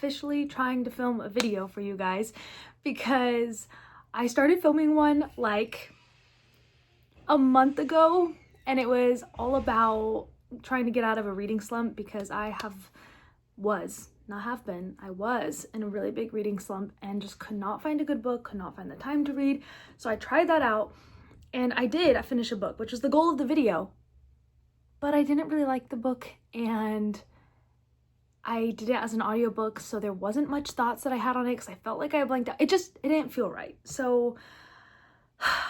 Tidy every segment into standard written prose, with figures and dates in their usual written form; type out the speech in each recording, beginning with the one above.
officially trying to film a video for you guys because I started filming one like a month ago, and it was all about trying to get out of a reading slump because I was in a really big reading slump and just could not find a good book, could not find the time to read. So I tried that out and I finished a book, which was the goal of the video, but I didn't really like the book and I did it as an audiobook, so there wasn't much thoughts that I had on it because I felt like I blanked out. It didn't feel right. So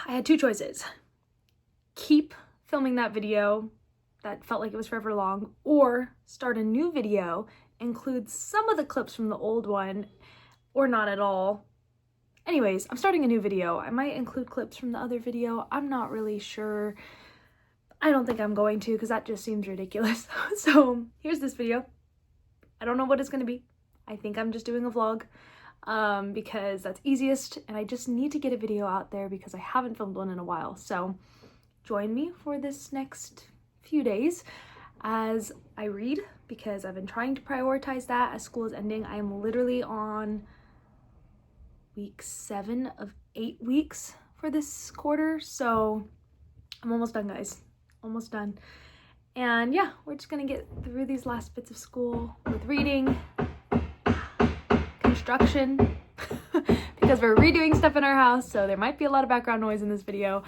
I had two choices: keep filming that video that felt like it was forever long, or start a new video, include some of the clips from the old one, or not at all. Anyways, I'm starting a new video. I might include clips from the other video. I'm not really sure. I don't think I'm going to because that just seems ridiculous. So here's this video. I don't know what it's going to be. I think I'm just doing a vlog because that's easiest, and I just need to get a video out there because I haven't filmed one in a while. So join me for this next few days as I read, because I've been trying to prioritize that as school is ending. I am literally on week 7 of 8 weeks for this quarter, so I'm almost done, guys. Almost done. And yeah, we're just gonna get through these last bits of school with reading, construction, because we're redoing stuff in our house, so there might be a lot of background noise in this video,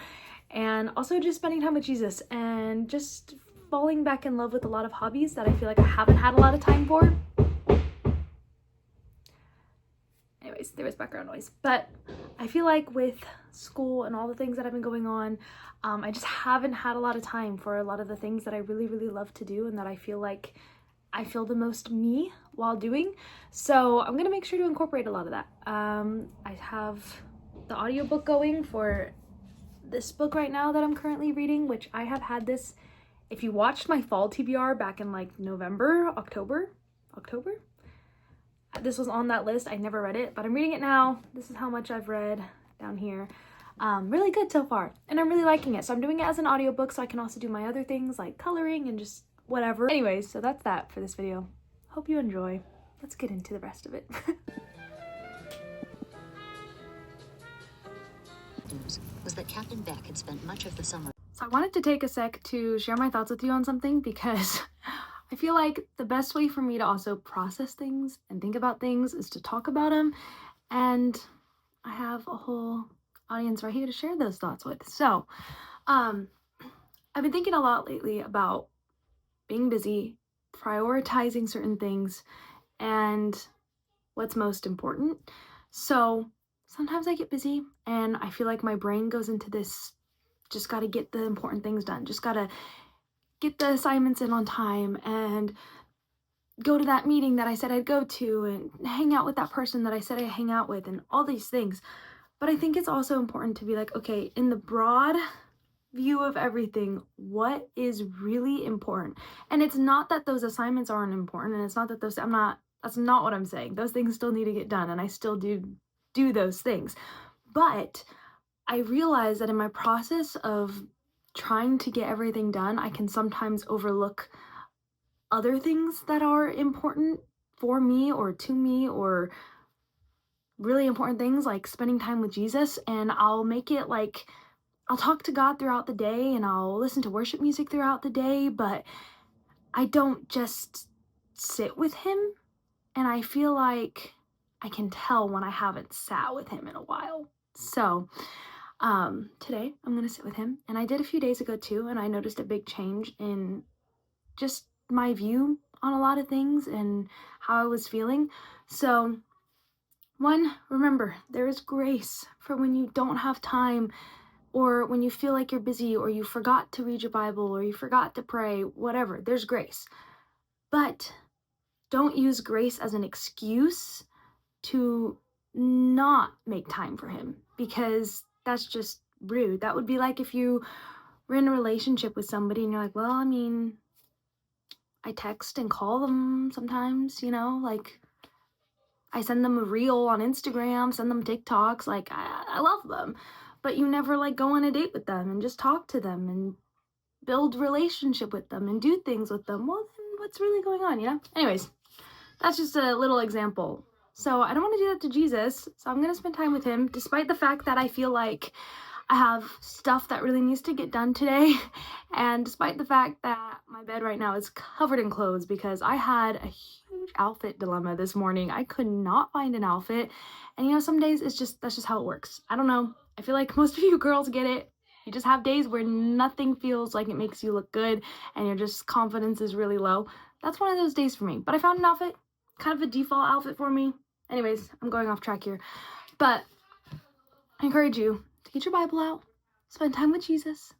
and also just spending time with Jesus and just falling back in love with a lot of hobbies that I feel like I haven't had a lot of time for. Anyways, there was background noise, but I feel like with school and all the things that have been going on, I just haven't had a lot of time for a lot of the things that I really, really love to do and that I feel like I feel the most me while doing. So I'm gonna make sure to incorporate a lot of that. I have the audiobook going for this book right now that I'm currently reading, which I have had this, if you watched my fall TBR back in like October, this was on that list. I never read it, but I'm reading it now. This is how much I've read down here. Really good so far, and I'm really liking it. So I'm doing it as an audiobook so I can also do my other things like coloring and just whatever. Anyways, so that's that for this video. Hope you enjoy. Let's get into the rest of it. Was that Captain Beck had spent much of the summer. So I wanted to take a sec to share my thoughts with you on something because I feel like the best way for me to also process things and think about things is to talk about them, and I have a whole audience right here to share those thoughts with. So I've been thinking a lot lately about being busy, prioritizing certain things, and what's most important. So sometimes I get busy and I feel like my brain goes into this, just got to get the important things done, just got to get the assignments in on time and go to that meeting that I said I'd go to and hang out with that person that I said I'd hang out with and all these things. But I think it's also important to be like, okay, in the broad view of everything, what is really important? And it's not that those assignments aren't important, and it's not that that's not what I'm saying. Those things still need to get done, and I still do those things. But I realize that in my process of trying to get everything done, I can sometimes overlook other things that are important for me or to me, or really important things like spending time with Jesus. And I'll make it like I'll talk to God throughout the day and I'll listen to worship music throughout the day, but I don't just sit with him. And I feel like I can tell when I haven't sat with him in a while. So today I'm gonna sit with him, and I did a few days ago too, and I noticed a big change in just my view on a lot of things and how I was feeling. So one, remember, there is grace for when you don't have time, or when you feel like you're busy, or you forgot to read your Bible, or you forgot to pray, whatever, there's grace. But don't use grace as an excuse to not make time for him, because that's just rude. That would be like if you were in a relationship with somebody and you're like, well, I mean, I text and call them sometimes, like I send them a reel on Instagram, send them TikToks, like I love them, but you never like go on a date with them and just talk to them and build relationship with them and do things with them. Well, then what's really going on, Anyways, that's just a little example. So I don't want to do that to Jesus. So I'm going to spend time with him, despite the fact that I feel like I have stuff that really needs to get done today. And despite the fact that my bed right now is covered in clothes because I had a huge outfit dilemma this morning. I could not find an outfit. And you know, some days that's just how it works. I don't know. I feel like most of you girls get it. You just have days where nothing feels like it makes you look good and your just confidence is really low. That's one of those days for me. But I found an outfit, kind of a default outfit for me. Anyways, I'm going off track here. But I encourage you to get your Bible out, spend time with Jesus,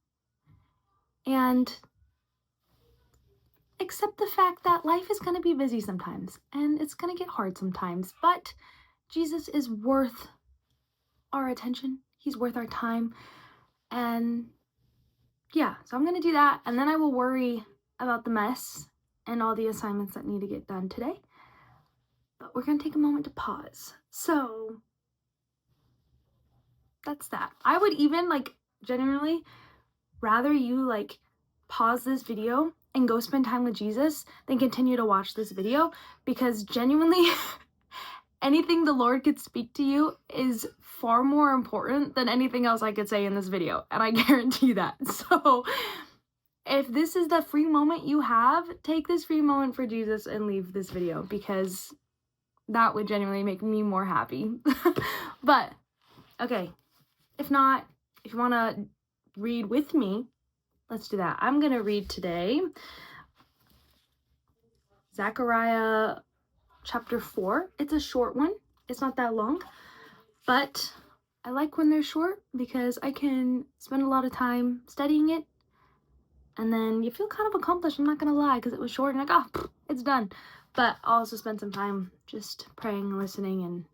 and accept the fact that life is going to be busy sometimes and it's going to get hard sometimes. But Jesus is worth our attention. He's worth our time. And yeah, so I'm going to do that. And then I will worry about the mess and all the assignments that need to get done today. But we're going to take a moment to pause. So that's that. I would even genuinely rather you pause this video and go spend time with Jesus than continue to watch this video, because genuinely anything the Lord could speak to you is far more important than anything else I could say in this video, and I guarantee that. So if this is the free moment you have, take this free moment for Jesus and leave this video, because that would genuinely make me more happy. But okay, if not, if you want to read with me, let's do that. I'm going to read today Zechariah chapter 4. It's a short one. It's not that long, but I like when they're short because I can spend a lot of time studying it, and then you feel kind of accomplished, I'm not going to lie, because it was short and it's done. But I'll also spend some time just praying and listening and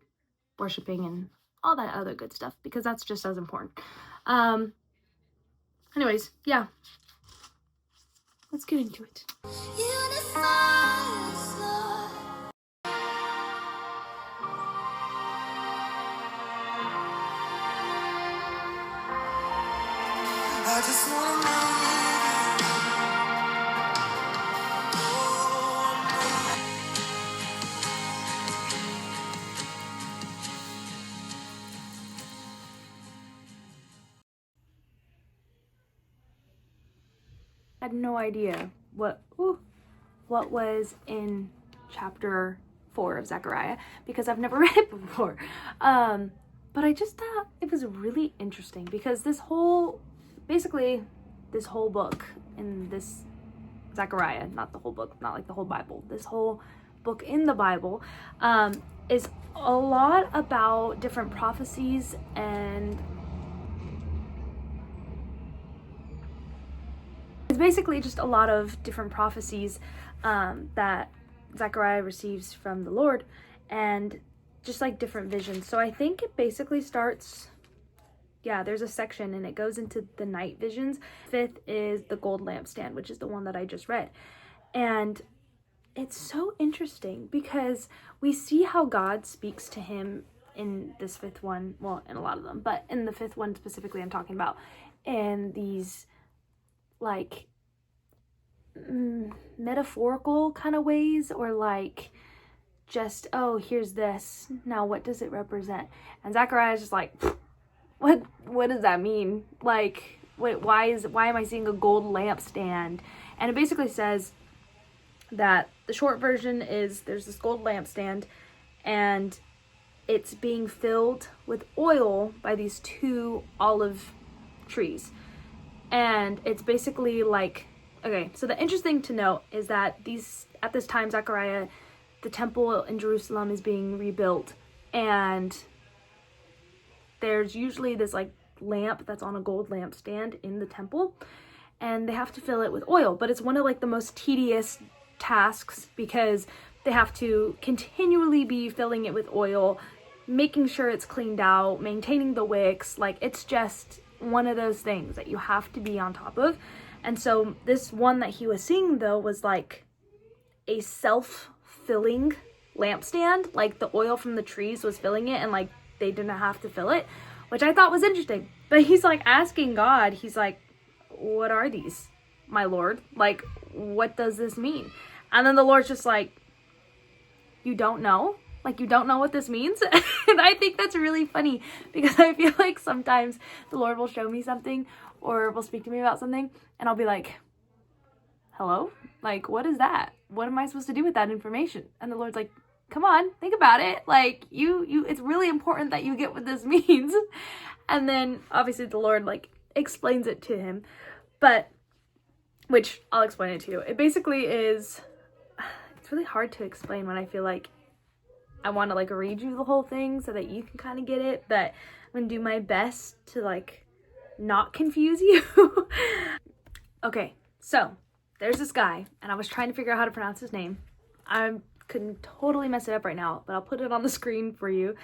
worshiping and all that other good stuff, because that's just as important. Anyways, yeah. Let's get into it. I just wanna I had no idea what was in chapter 4 of Zechariah, because I've never read it before. But I just thought it was really interesting, because this whole book in this Zechariah, not the whole book, not like the whole Bible, this whole book in the Bible is a lot about different prophecies, and it's basically just a lot of different prophecies that Zechariah receives from the Lord, and just like different visions. So I think it basically starts, there's a section and it goes into the night visions. 5th is the gold lampstand, which is the one that I just read. And it's so interesting because we see how God speaks to him in this 5th one, well, in a lot of them, but in the 5th one specifically I'm talking about, in these metaphorical kind of ways, or just, oh, here's this, now what does it represent? And Zechariah is just like, what does that mean? Wait, why am I seeing a gold lampstand? And it basically says that the short version is there's this gold lampstand and it's being filled with oil by these 2 olive trees. And it's basically okay, so the interesting to note is that at this time, Zechariah, the temple in Jerusalem is being rebuilt, and there's usually this lamp that's on a gold lampstand in the temple, and they have to fill it with oil. But it's one of the most tedious tasks, because they have to continually be filling it with oil, making sure it's cleaned out, maintaining the wicks. It's just one of those things that you have to be on top of. And so this one that he was seeing, though, was a self-filling lampstand. The oil from the trees was filling it, and they didn't have to fill it, which I thought was interesting. But he's asking God, he's like, what are these, my Lord? What does this mean? And then the Lord's just like, you don't know. Like, you don't know what this means. And I think that's really funny because I feel like sometimes the Lord will show me something or will speak to me about something and I'll be like, hello? Like, what is that? What am I supposed to do with that information? And the Lord's like, come on, think about it. Like, it's really important that you get what this means. And then obviously the Lord like explains it to him, but which I'll explain it to you. It basically is, it's really hard to explain when I feel like I want to like read you the whole thing so that you can kind of get it, but I'm gonna do my best to like not confuse you. Okay, so there's this guy and I was trying to figure out how to pronounce his name. I couldn't totally mess it up right now, but I'll put it on the screen for you.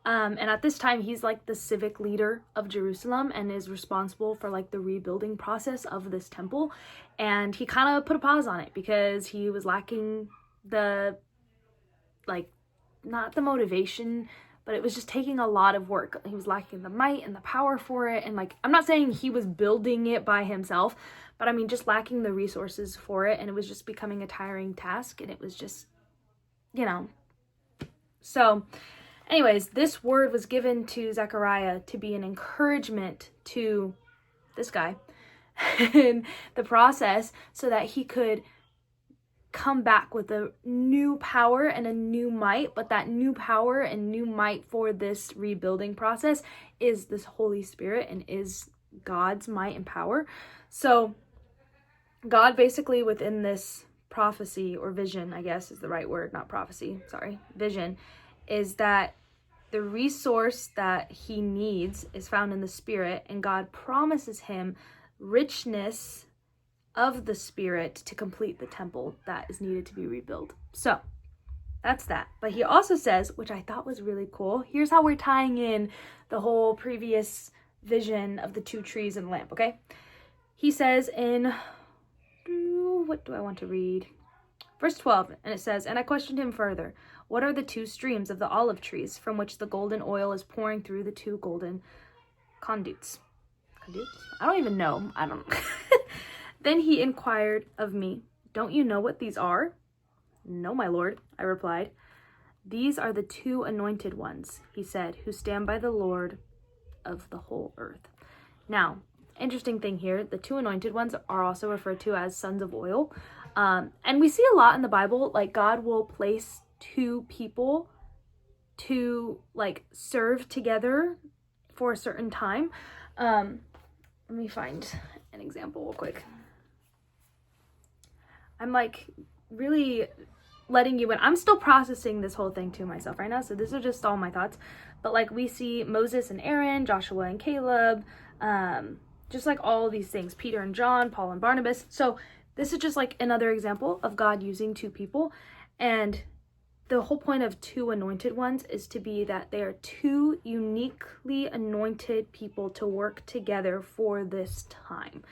And at this time, he's like the civic leader of Jerusalem and is responsible for like the rebuilding process of this temple. And he kind of put a pause on it because he was lacking the, like, not the motivation, but it was just taking a lot of work. He was lacking the might and the power for it. And like, I'm not saying he was building it by himself, but I mean, just lacking the resources for it. And it was just becoming a tiring task. And it was just, you know, so anyways, this word was given to Zechariah to be an encouragement to this guy in the process so that he could come back with a new power and a new might. But that new power and new might for this rebuilding process is this Holy Spirit and is God's might and power. So God basically within this prophecy or vision, I guess is the right word, not prophecy, sorry, vision, is that the resource that he needs is found in the Spirit, and God promises him richness of the Spirit to complete the temple that is needed to be rebuilt. So that's that. But he also says, which I thought was really cool, here's how we're tying in the whole previous vision of the 2 trees and the lamp, okay? He says in, what do I want to read? Verse 12, and it says, and I questioned him further, what are the 2 streams of the olive trees from which the golden oil is pouring through the 2 golden conduits? Conduits? I don't even know. I don't know. Then he inquired of me, don't you know what these are? No, my lord, I replied. These are the 2 anointed ones, he said, who stand by the Lord of the whole earth. Now, interesting thing here, the 2 anointed ones are also referred to as sons of oil. And we see a lot in the Bible, like God will place 2 people to like serve together for a certain time. Let me find an example real quick. I'm like really letting you in. I'm still processing this whole thing to myself right now, so these are just all my thoughts. But like we see Moses and Aaron, Joshua and Caleb, just like all these things, Peter and John, Paul and Barnabas. So this is just like another example of God using 2 people. And the whole point of 2 anointed ones is to be that they are 2 uniquely anointed people to work together for this time.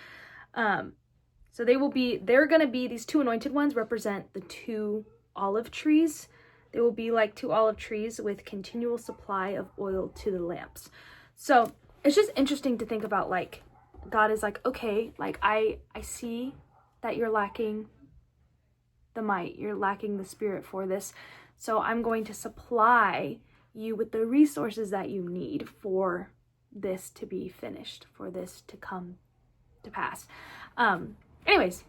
So they're going to be, these 2 anointed ones represent the 2 olive trees. They will be like 2 olive trees with continual supply of oil to the lamps. So it's just interesting to think about, like, God is like, okay, like I see that you're lacking the might, you're lacking the Spirit for this. So I'm going to supply you with the resources that you need for this to be finished, for this to come to pass. Anyways,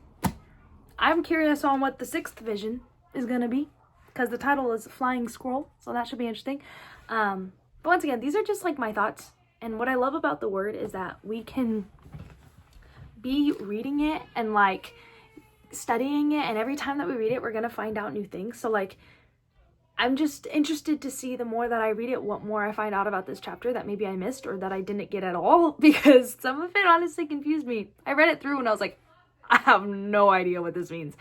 I'm curious on what the 6th vision is going to be, because the title is Flying Scroll, so that should be interesting. But once again, these are just like my thoughts. And what I love about the word is that we can be reading it and like studying it, and every time that we read it, we're going to find out new things. So like, I'm just interested to see the more that I read it, what more I find out about this chapter that maybe I missed or that I didn't get at all, because some of it honestly confused me. I read it through and I was like, I have no idea what this means.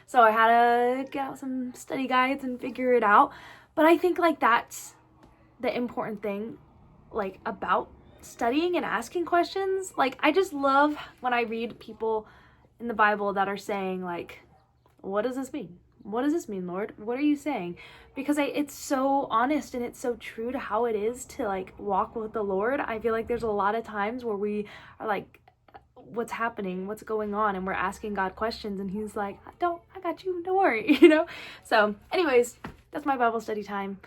So I had to get out some study guides and figure it out. But I think like that's the important thing, like about studying and asking questions. Like I just love when I read people in the Bible that are saying like, what does this mean? What does this mean, Lord? What are you saying? Because it's so honest and it's so true to how it is to like walk with the Lord. I feel like there's a lot of times where we are like, what's happening? What's going on? And we're asking God questions and he's like, I got you, don't worry, you know? So anyways, that's my Bible study time.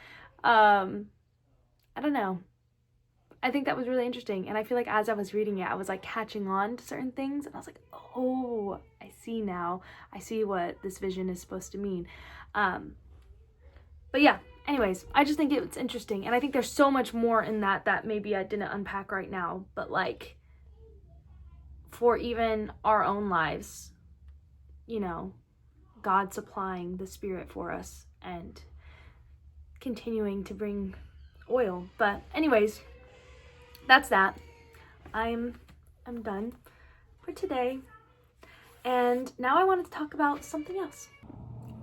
I don't know. I think that was really interesting. And I feel like as I was reading it, I was like catching on to certain things. And I was like, oh, I see now. I see what this vision is supposed to mean. But yeah, anyways, I just think it's interesting. And I think there's so much more in that maybe I didn't unpack right now. But like, for even our own lives, you know, God supplying the Spirit for us and continuing to bring oil. But anyways, that's that. I'm done for today. And now I wanted to talk about something else.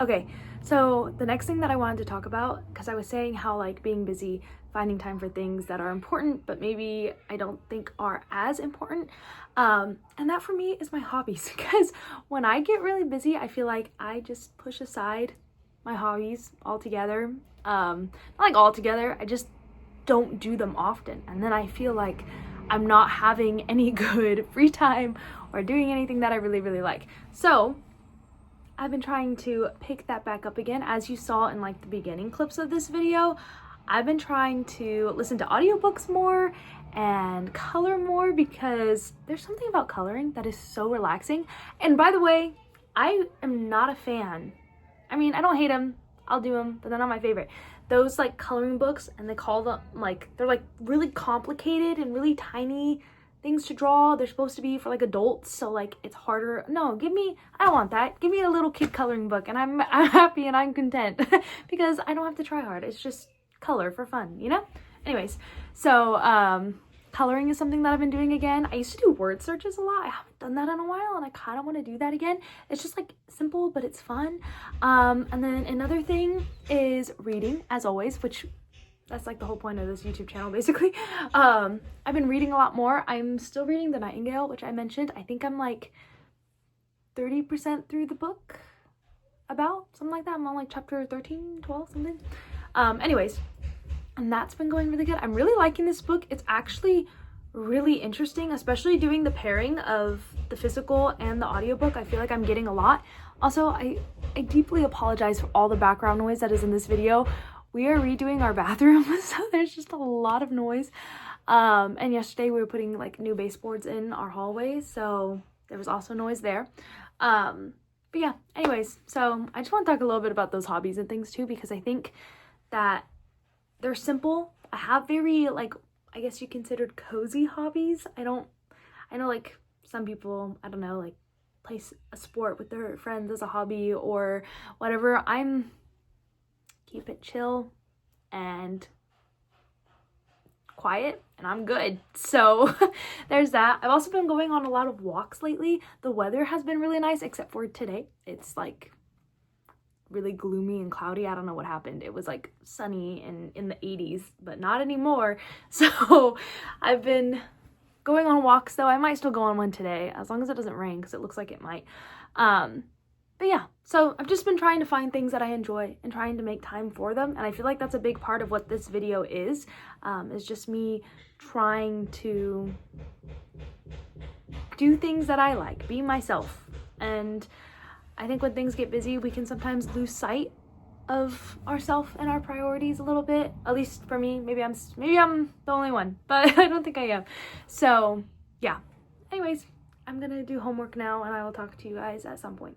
Okay, so the next thing that I wanted to talk about, because I was saying how like being busy, finding time for things that are important, but maybe I don't think are as important. And that for me is my hobbies, because when I get really busy, I feel like I just push aside my hobbies altogether. Not like altogether, I just don't do them often. And then I feel like I'm not having any good free time or doing anything that I really, really like. So I've been trying to pick that back up again. As you saw in like the beginning clips of this video, I've been trying to listen to audiobooks more and color more, because there's something about coloring that is so relaxing. And by the way, I am not a fan. I mean, I don't hate them. I'll do them, but they're not my favorite. Those like coloring books, and they call them like, they're like really complicated and really tiny things to draw. They're supposed to be for like adults, so like it's harder. No, I don't want that. Give me a little kid coloring book and I'm happy and I'm content because I don't have to try hard. It's just color for fun, you know? Anyways, so coloring is something that I've been doing again. I used to do word searches a lot. I haven't done that in a while and I kind of want to do that again. It's just like simple, but it's fun. And then another thing is reading, as always, which that's like the whole point of this YouTube channel, basically. I've been reading a lot more. I'm still reading The Nightingale, which I mentioned. I think I'm like 30% through the book, about something like that. I'm on like chapter 13, 12, something. Anyways, and that's been going really good. I'm really liking this book. It's actually really interesting, especially doing the pairing of the physical and the audiobook. I feel like I'm getting a lot. Also, I deeply apologize for all the background noise that is in this video. We are redoing our bathroom, so there's just a lot of noise. And yesterday we were putting like new baseboards in our hallway, so there was also noise there. But yeah, anyways, so I just want to talk a little bit about those hobbies and things too, because I think that they're simple. I have very, like, I guess you considered cozy hobbies. I know like some people, I don't know, like play a sport with their friends as a hobby or whatever. I'm keep it chill and quiet and I'm good. So there's that. I've also been going on a lot of walks lately. The weather has been really nice, except for today. It's like really gloomy and cloudy. I don't know what happened. It was like sunny and in the 80s, but not anymore. So I've been going on walks though. I might still go on one today, as long as it doesn't rain, because it looks like it might. But yeah, so I've just been trying to find things that I enjoy and trying to make time for them. And I feel like that's a big part of what this video is just me trying to do things that I like, be myself. And I think when things get busy, we can sometimes lose sight of ourselves and our priorities a little bit. At least for me, maybe I'm the only one, but I don't think I am. So yeah, anyways, I'm gonna do homework now and I will talk to you guys at some point.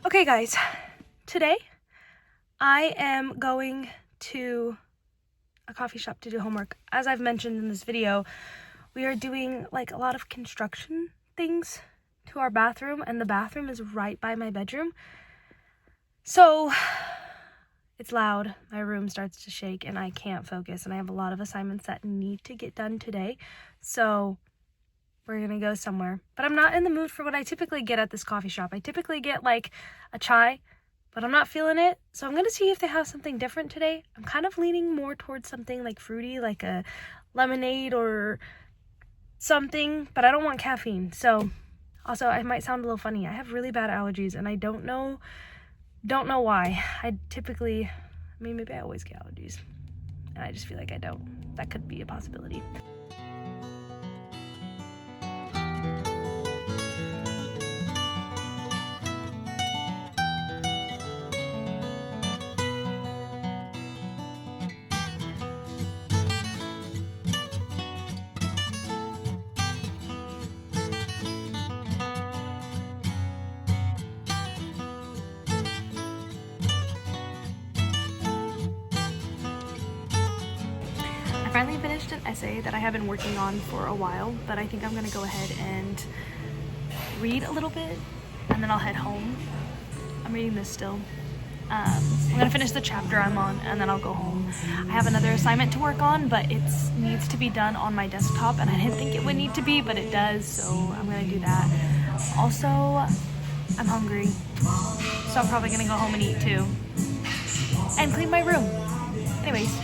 Okay guys, today I am going to a coffee shop to do homework. As I've mentioned in this video, we are doing like a lot of construction things to our bathroom, and the bathroom is right by my bedroom. So it's loud, my room starts to shake and I can't focus, and I have a lot of assignments that need to get done today. So we're gonna go somewhere. But I'm not in the mood for what I typically get at this coffee shop. I typically get like a chai, but I'm not feeling it. So I'm gonna see if they have something different today. I'm kind of leaning more towards something like fruity, like a lemonade or something, but I don't want caffeine. So also, I might sound a little funny. I have really bad allergies and I don't know why. Maybe I always get allergies and I just feel like I don't. That could be a possibility. I finally finished an essay that I have been working on for a while, but I think I'm gonna go ahead and read a little bit and then I'll head home. I'm reading this still. I'm gonna finish the chapter I'm on and then I'll go home. I have another assignment to work on, but it needs to be done on my desktop and I didn't think it would need to be, but it does, so I'm gonna do that. Also, I'm hungry, so I'm probably gonna go home and eat too. And clean my room. Anyways.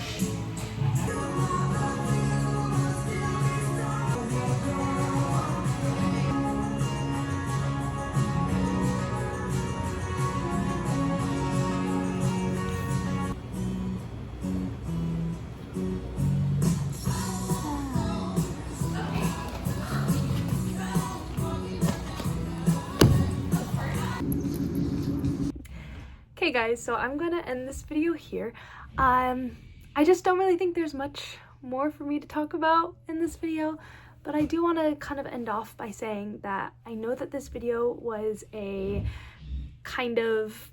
Okay guys, so I'm gonna end this video here. I just don't really think there's much more for me to talk about in this video, but I do want to kind of end off by saying that I know that this video was a kind of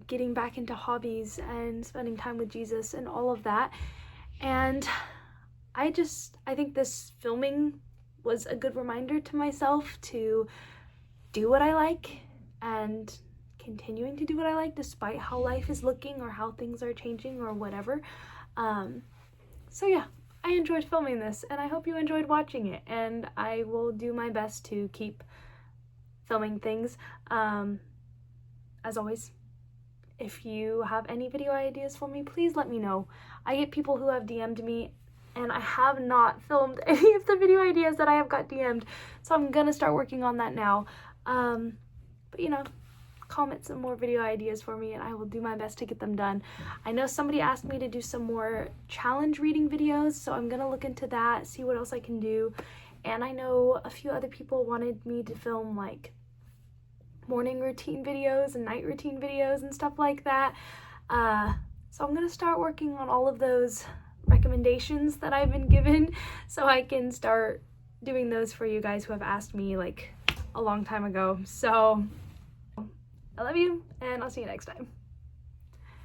getting back into hobbies and spending time with Jesus and all of that, and I think this filming was a good reminder to myself to do what I like and continuing to do what I like despite how life is looking or how things are changing or whatever. So yeah, I enjoyed filming this and I hope you enjoyed watching it, and I will do my best to keep filming things. As always, if you have any video ideas for me, please let me know. I get people who have DM'd me and I have not filmed any of the video ideas that I have got DM'd, so I'm gonna start working on that now. But you know, comment some more video ideas for me and I will do my best to get them done. I know somebody asked me to do some more challenge reading videos, so I'm gonna look into that, see what else I can do. And I know a few other people wanted me to film like morning routine videos and night routine videos and stuff like that. So I'm gonna start working on all of those recommendations that I've been given so I can start doing those for you guys who have asked me like a long time ago. So I love you, and I'll see you next time.